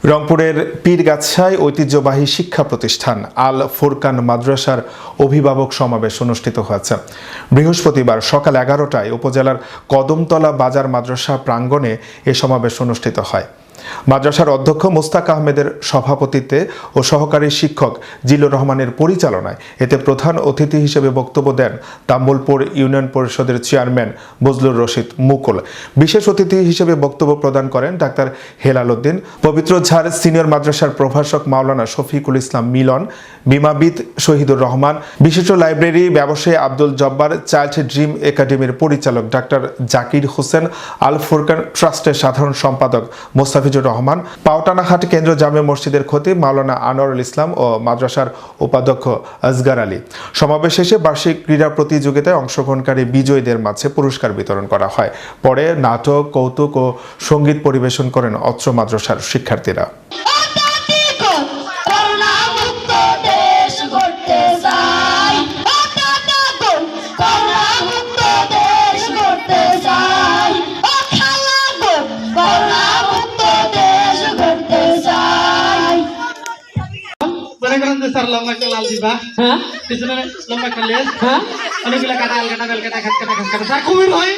রংপুরের পীরগাছায় ঐতিহ্যবাহী শিক্ষা প্রতিষ্ঠান আল ফুরকান মাদ্রাসার অভিভাবক সমাবেশ অনুষ্ঠিত হয়েছে। বৃহস্পতিবার সকাল 11টায় উপজেলার কদমতলা বাজার মাদ্রাসা প্রাঙ্গণে এ সমাবেশ অনুষ্ঠিত হয়। মাদ্রাসার অধ্যক্ষ মোস্তাক আহমেদের সভাপতিত্বে ও সহকারী শিক্ষক জিলুর রহমানের পরিচালনায় এতে প্রধান অতিথি হিসেবে বক্তব্য দেন তাম্বুলপুর ইউনিয়ন পরিষদের চেয়ারম্যান বজলুর রশিদ মুকুল। বিশেষ অতিথি হিসেবে বক্তব্য প্রদান করেন ডাক্তার হেলাল উদ্দিন, পবিত্রঝাড় সিনিয়র মাদ্রাসার প্রভাষক মাওলানা শফিকুল ইসলাম মিলন, বিমাবিদ শহীদুর রহমান, বিশিষ্ট লাইব্রেরি ব্যবসায়ী আব্দুল জব্বার, চাইল্ড ড্রিম একাডেমির পরিচালক ডাক্তার জাকির হোসেন, আল ফুরকান ট্রাস্টের সাধারণ সম্পাদক মোস্তাফিজুর রহমান, পাওটানাহাট কেন্দ্র জামে মসজিদের খতিব মাওলানা আনোয়ারুল ইসলাম ও মাদ্রাসার উপাধ্যক্ষ আসগার আলী। সমাবেশ শেষে বার্ষিক ক্রীড়া প্রতিযোগিতায় অংশগ্রহণকারী বিজয়ীদের মাঝে পুরস্কার বিতরণ করা হয়। পরে নাটক, কৌতুক ও সঙ্গীত পরিবেশন করেন অত্র মাদ্রাসার শিক্ষার্থীরা। লম্বা একটা লাল দিবা, পিছনে লম্বা একটা লেজ, অনেকগুলা কাটা কাটা কাটা কাটা কাটা কাটা কুমির হয়।